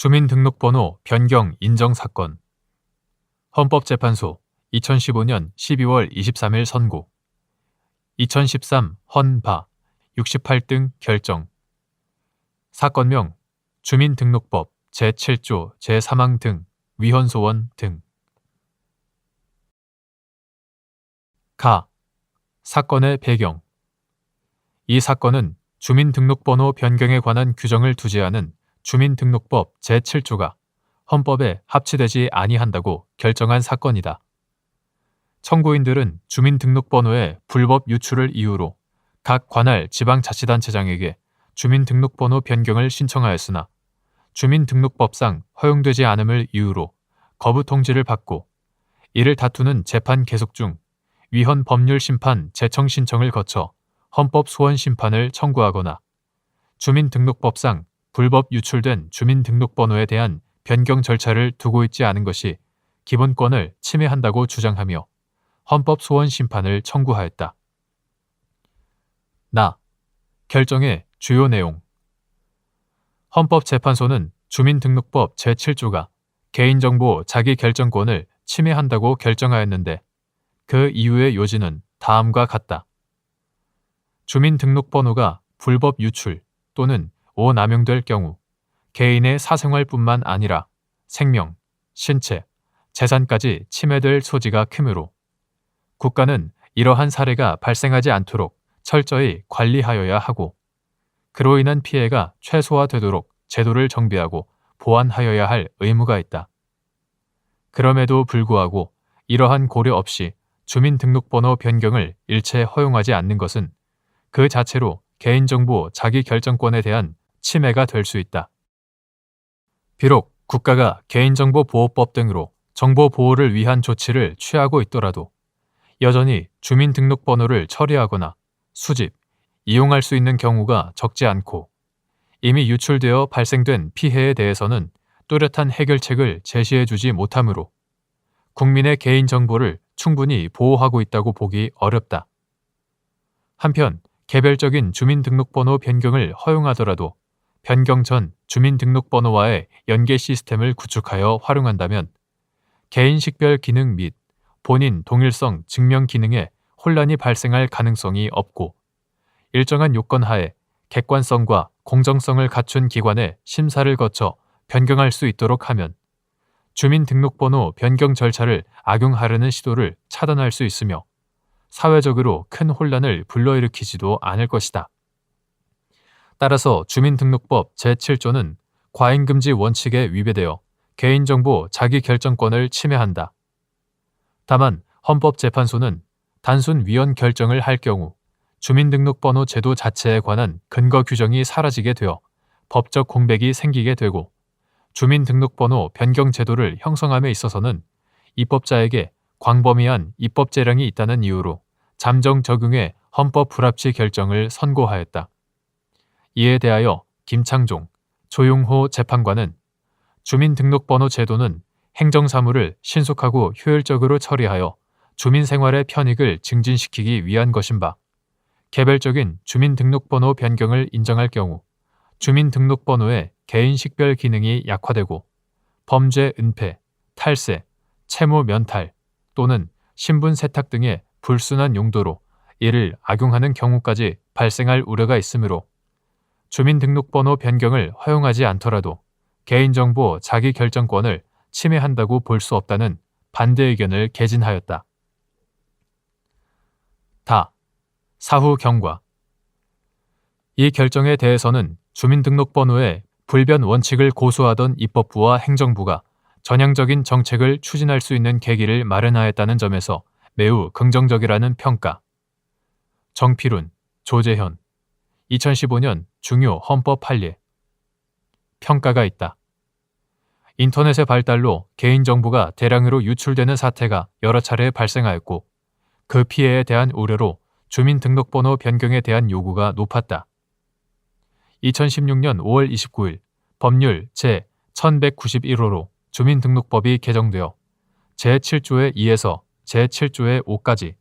주민등록번호 변경 인정 사건. 헌법재판소 2015년 12월 23일 선고. 2013 헌바 68등 결정. 사건명 주민등록법 제7조 제3항 등 위헌소원 등. 가. 사건의 배경. 이 사건은 주민등록번호 변경에 관한 규정을 두지 않은 주민등록법 제7조가 헌법에 합치되지 아니한다고 결정한 사건이다. 청구인들은 주민등록번호의 불법 유출을 이유로 각 관할 지방자치단체장에게 주민등록번호 변경을 신청하였으나 주민등록법상 허용되지 않음을 이유로 거부 통지를 받고 이를 다투는 재판 계속 중 위헌 법률 심판 재청 신청을 거쳐 헌법 소원 심판을 청구하거나 주민등록법상 불법 유출된 주민등록번호에 대한 변경 절차를 두고 있지 않은 것이 기본권을 침해한다고 주장하며 헌법 소원 심판을 청구하였다. 결정의 주요 내용. 헌법재판소는 주민등록법 제7조가 개인정보 자기결정권을 침해한다고 결정하였는데 그 이유의 요지는 다음과 같다. 주민등록번호가 불법 유출 또는 오남용될 경우 개인의 사생활뿐만 아니라 생명, 신체, 재산까지 침해될 소지가 크므로 국가는 이러한 사례가 발생하지 않도록 철저히 관리하여야 하고 그로 인한 피해가 최소화되도록 제도를 정비하고 보완하여야 할 의무가 있다. 그럼에도 불구하고 이러한 고려 없이 주민등록번호 변경을 일체 허용하지 않는 것은 그 자체로 개인정보 자기결정권에 대한 침해가 될 수 있다. 비록 국가가 개인정보보호법 등으로 정보보호를 위한 조치를 취하고 있더라도 여전히 주민등록번호를 처리하거나 수집, 이용할 수 있는 경우가 적지 않고 이미 유출되어 발생된 피해에 대해서는 뚜렷한 해결책을 제시해주지 못하므로 국민의 개인정보를 충분히 보호하고 있다고 보기 어렵다. 한편 개별적인 주민등록번호 변경을 허용하더라도 변경 전 주민등록번호와의 연계 시스템을 구축하여 활용한다면 개인식별 기능 및 본인 동일성 증명 기능에 혼란이 발생할 가능성이 없고 일정한 요건 하에 객관성과 공정성을 갖춘 기관의 심사를 거쳐 변경할 수 있도록 하면 주민등록번호 변경 절차를 악용하려는 시도를 차단할 수 있으며 사회적으로 큰 혼란을 불러일으키지도 않을 것이다. 따라서 주민등록법 제7조는 과잉금지 원칙에 위배되어 개인정보 자기결정권을 침해한다. 다만 헌법재판소는 단순 위헌 결정을 할 경우 주민등록번호 제도 자체에 관한 근거 규정이 사라지게 되어 법적 공백이 생기게 되고 주민등록번호 변경 제도를 형성함에 있어서는 입법자에게 광범위한 입법 재량이 있다는 이유로 잠정 적용의 헌법 불합치 결정을 선고하였다. 이에 대하여 김창종, 조용호 재판관은 주민등록번호 제도는 행정사무를 신속하고 효율적으로 처리하여 주민생활의 편익을 증진시키기 위한 것인 바 개별적인 주민등록번호 변경을 인정할 경우 주민등록번호의 개인식별 기능이 약화되고 범죄 은폐, 탈세, 채무 면탈 또는 신분 세탁 등의 불순한 용도로 이를 악용하는 경우까지 발생할 우려가 있으므로 주민등록번호 변경을 허용하지 않더라도 개인정보 자기결정권을 침해한다고 볼 수 없다는 반대 의견을 개진하였다. 사후 경과. 이 결정에 대해서는 주민등록번호의 불변 원칙을 고수하던 입법부와 행정부가 전향적인 정책을 추진할 수 있는 계기를 마련하였다는 점에서 매우 긍정적이라는 평가. 정필훈, 조재현, 2015년 중요 헌법 판례. 평가가 있다. 인터넷의 발달로 개인정보가 대량으로 유출되는 사태가 여러 차례 발생하였고 그 피해에 대한 우려로 주민등록번호 변경에 대한 요구가 높았다. 2016년 5월 29일 법률 제1191호로 주민등록법이 개정되어 제7조의 2에서 제7조의 5까지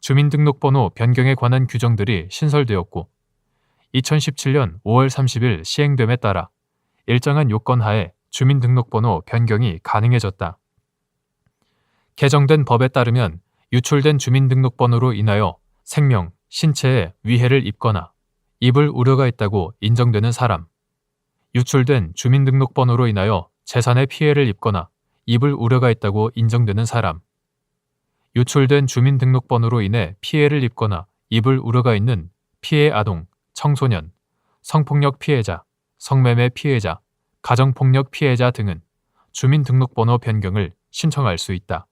주민등록번호 변경에 관한 규정들이 신설되었고 2017년 5월 30일 시행됨에 따라 일정한 요건 하에 주민등록번호 변경이 가능해졌다. 개정된 법에 따르면 유출된 주민등록번호로 인하여 생명, 신체에 위해를 입거나 입을 우려가 있다고 인정되는 사람, 유출된 주민등록번호로 인하여 재산에 피해를 입거나 입을 우려가 있다고 인정되는 사람, 유출된 주민등록번호로 인해 피해를 입거나 입을 우려가 있는 피해 아동, 청소년, 성폭력 피해자, 성매매 피해자, 가정폭력 피해자 등은 주민등록번호 변경을 신청할 수 있다.